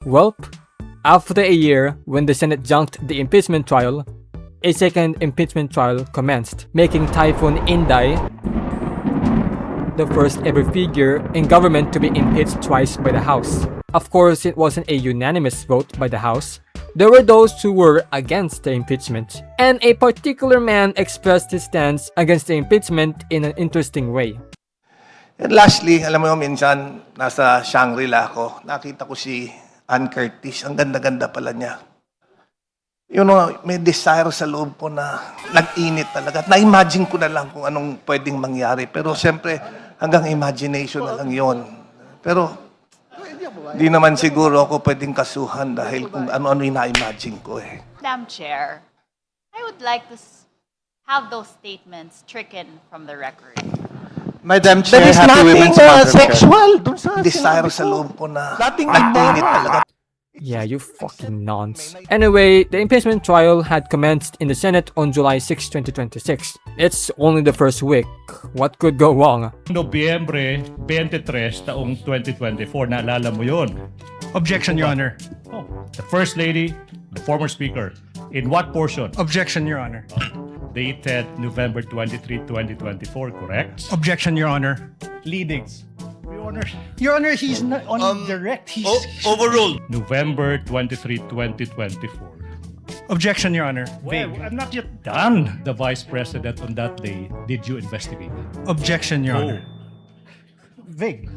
Well, after a year, when the Senate junked the impeachment trial, a second impeachment trial commenced, making Typhoon Inday the first ever figure in government to be impeached twice by the House. Of course, it wasn't a unanimous vote by the House. There were those who were against the impeachment, and a particular man expressed his stance against the impeachment in an interesting way. And lastly, alam mo minsan, nasa Shangri-La ako, nakita ko si Ann Curtis. Ang ganda-ganda pala niya. May desire sa loob ko na nag-init talaga. Na-imagine ko na lang kung anong pwedeng mangyari. Pero siyempre, hanggang imagination na lang yon. Pero, di naman siguro ako pwedeng kasuhan dahil kung ano-ano yung na-imagine ko eh. Madam Chair, I would like to have those statements stricken from the record. Madam Chair, There is Happy nothing Women's Month, Chair. sexual dun sa desire sa loob ko na nag-init talaga. Yeah, you fucking nonce. Anyway, the impeachment trial had commenced in the Senate on July 6, 2026. It's only the first week. What could go wrong? Nobyembre 23 taong 2024, naalala mo yun? Objection, Your Honor. Oh, the First Lady, the former Speaker, in what portion? Objection, Your Honor. Dated November 23, 2024, correct? Objection, Your Honor. Leadings. Your Honor, he's not on direct. He's Overruled. November 23, 2024. Objection, Your Honor. Well, Vague. I'm not yet done. The Vice President on that day, did you investigate? Objection, Your Oh. Honor. Vague.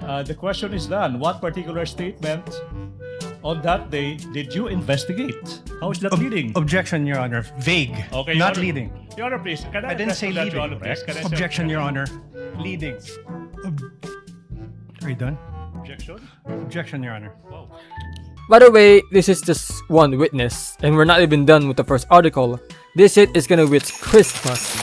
The question is done. What particular statement on that day did you investigate? How is that leading? Objection, Your Honor. Vague. Okay, Your Not Honor. leading. Your Honor, please. Can I I didn't address say that, leading. Your Honor, please? Can I say- Objection, Your Honor. Leadings. Are you done? Objection? Objection, Your Honor. By the way, this is just one witness, and we're not even done with the first article. This shit is gonna reach Christmas.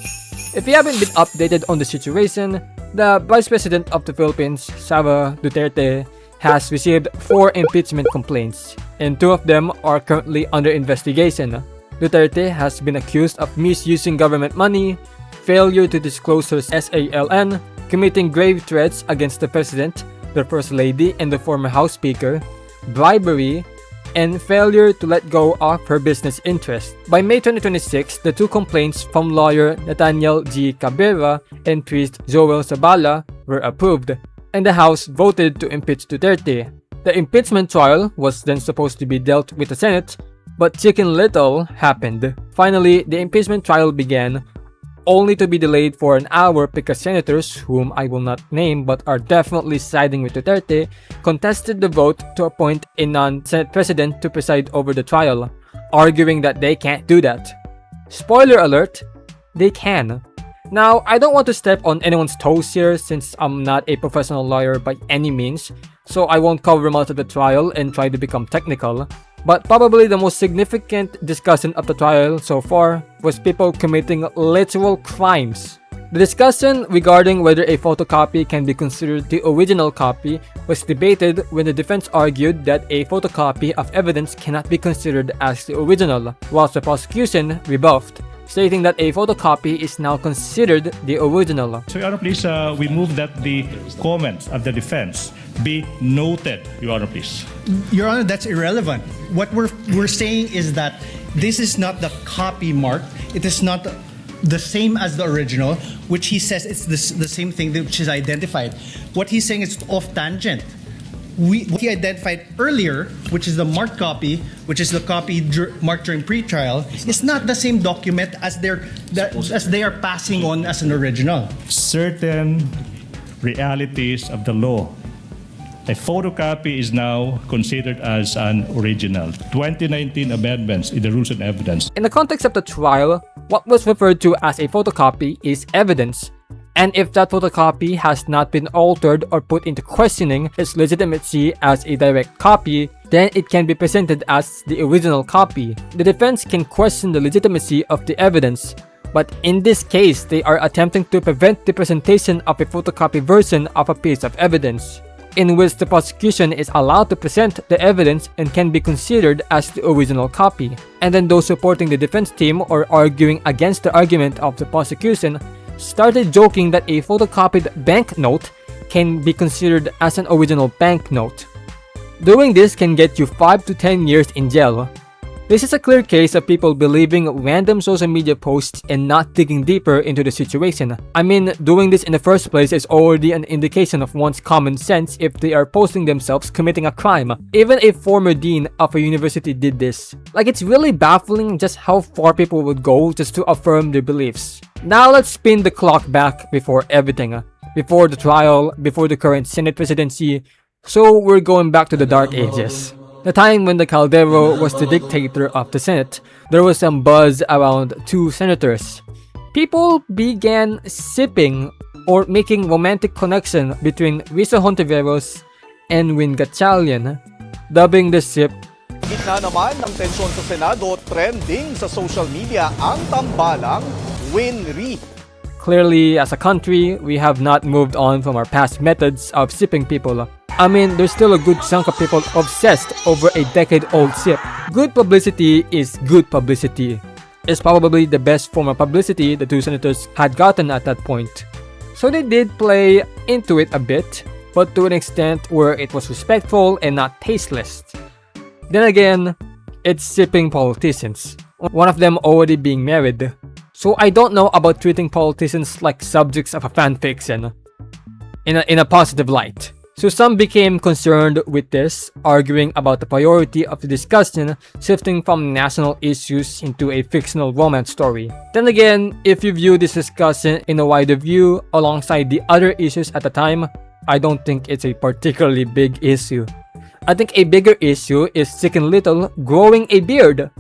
If you haven't been updated on the situation, the Vice President of the Philippines, Sara Duterte, has received 4 impeachment complaints, and 2 of them are currently under investigation. Duterte has been accused of misusing government money, failure to disclose her SALN, committing grave threats against the President, the First Lady, and the former House Speaker, bribery, and failure to let go of her business interests. By May 2026, the 2 complaints from lawyer Nathaniel G. Cabrera and priest Joel Zabala were approved, and the House voted to impeach Duterte. The impeachment trial was then supposed to be dealt with the Senate, but Chicken Little happened. Finally, the impeachment trial began, only to be delayed for an hour because senators, whom I will not name but are definitely siding with Duterte, contested the vote to appoint a non-Senate president to preside over the trial, arguing that they can't do that. Spoiler alert, they can. Now, I don't want to step on anyone's toes here since I'm not a professional lawyer by any means, so I won't cover much of the trial and try to become technical. But probably the most significant discussion of the trial so far was people committing literal crimes. The discussion regarding whether a photocopy can be considered the original copy was debated when the defense argued that a photocopy of evidence cannot be considered as the original, whilst the prosecution rebuffed, stating that a photocopy is now considered the original. So, Your Honor, please, we move that the comments of the defense be noted, Your Honor, please. Your Honor, that's irrelevant. What we're saying is that this is not the copy mark. It is not the same as the original, which he says it's the same thing which is identified. What he's saying is off tangent. What he identified earlier, which is the marked copy, which is the copy marked during pre-trial, is not the same document as they are passing on as an original. Certain realities of the law. A photocopy is now considered as an original. 2019 amendments in the Rules and Evidence. In the context of the trial, what was referred to as a photocopy is evidence, and if that photocopy has not been altered or put into questioning its legitimacy as a direct copy, then it can be presented as the original copy. The defense can question the legitimacy of the evidence, but in this case, they are attempting to prevent the presentation of a photocopy version of a piece of evidence, in which the prosecution is allowed to present the evidence and can be considered as the original copy. And then those supporting the defense team or arguing against the argument of the prosecution started joking that a photocopied banknote can be considered as an original banknote. Doing this can get you 5 to 10 years in jail. This is a clear case of people believing random social media posts and not digging deeper into the situation. I mean, doing this in the first place is already an indication of one's common sense if they are posting themselves committing a crime. Even a former dean of a university did this. Like, it's really baffling just how far people would go just to affirm their beliefs. Now let's spin the clock back before everything. Before the trial, before the current Senate presidency. So we're going back to the dark ages. The time when the Caldero was the dictator of the Senate, there was some buzz around two senators. People began sipping or making romantic connection between Risa Hontiveros and Win Gatchalian, dubbing the sip. Gitna naman ng tensyon sa Senado, trending sa social media ang tambalang WinRi. Clearly, as a country, we have not moved on from our past methods of sipping people. I mean, there's still a good chunk of people obsessed over a decade-old sip. Good publicity is good publicity. It's probably the best form of publicity the two senators had gotten at that point. So they did play into it a bit, but to an extent where it was respectful and not tasteless. Then again, it's sipping politicians. One of them already being married. So I don't know about treating politicians like subjects of a fanfiction in a positive light. So some became concerned with this, arguing about the priority of the discussion shifting from national issues into a fictional romance story. Then again, if you view this discussion in a wider view alongside the other issues at the time, I don't think it's a particularly big issue. I think a bigger issue is Chicken Little growing a beard.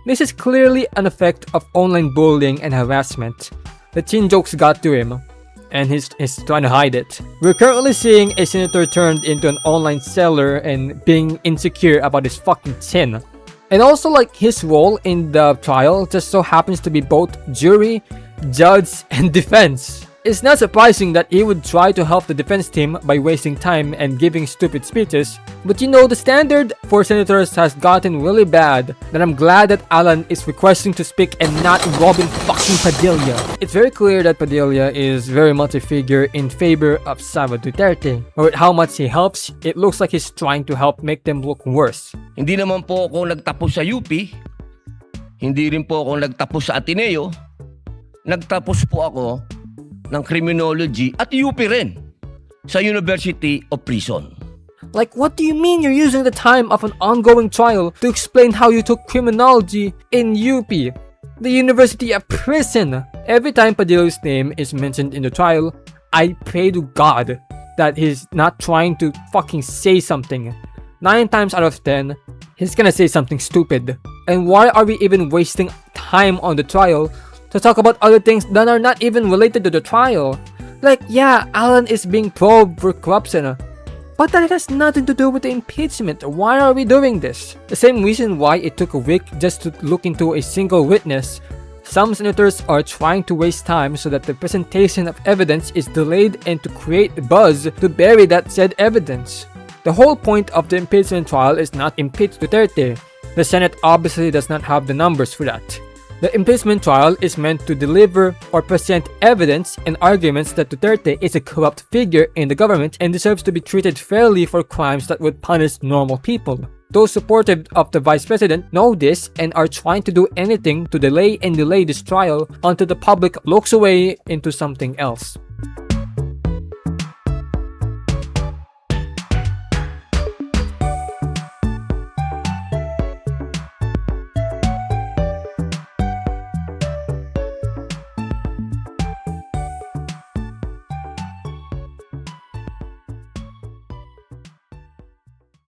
This is clearly an effect of online bullying and harassment. The chin jokes got to him, and he's trying to hide it. We're currently seeing a senator turned into an online seller and being insecure about his fucking chin. And also, like, his role in the trial just so happens to be both jury, judge, and defense. It's not surprising that he would try to help the defense team by wasting time and giving stupid speeches, but you know, the standard for senators has gotten really bad that I'm glad that Alan is requesting to speak and not Robin fucking Padilla. It's very clear that Padilla is very much a figure in favor of Sara Duterte. Or with how much he helps, it looks like he's trying to help make them look worse. Hindi naman po ako nagtapos sa UP, hindi rin po ako nagtapos sa Ateneo, nagtapos po ako ng criminology at UP rin sa University of Prison. Like, what do you mean you're using the time of an ongoing trial to explain how you took criminology in UP, the University of Prison? Every time Padilla's name is mentioned in the trial, I pray to God that he's not trying to fucking say something. 9 times out of 10, he's gonna say something stupid. And why are we even wasting time on the trial to talk about other things that are not even related to the trial? Like, yeah, Alan is being probed for corruption, but that has nothing to do with the impeachment. Why are we doing this? The same reason why it took a week just to look into a single witness. Some senators are trying to waste time so that the presentation of evidence is delayed and to create buzz to bury that said evidence. The whole point of the impeachment trial is not impeach Duterte. The Senate obviously does not have the numbers for that. The impeachment trial is meant to deliver or present evidence and arguments that Duterte is a corrupt figure in the government and deserves to be treated fairly for crimes that would punish normal people. Those supportive of the vice president know this and are trying to do anything to delay this trial until the public looks away into something else.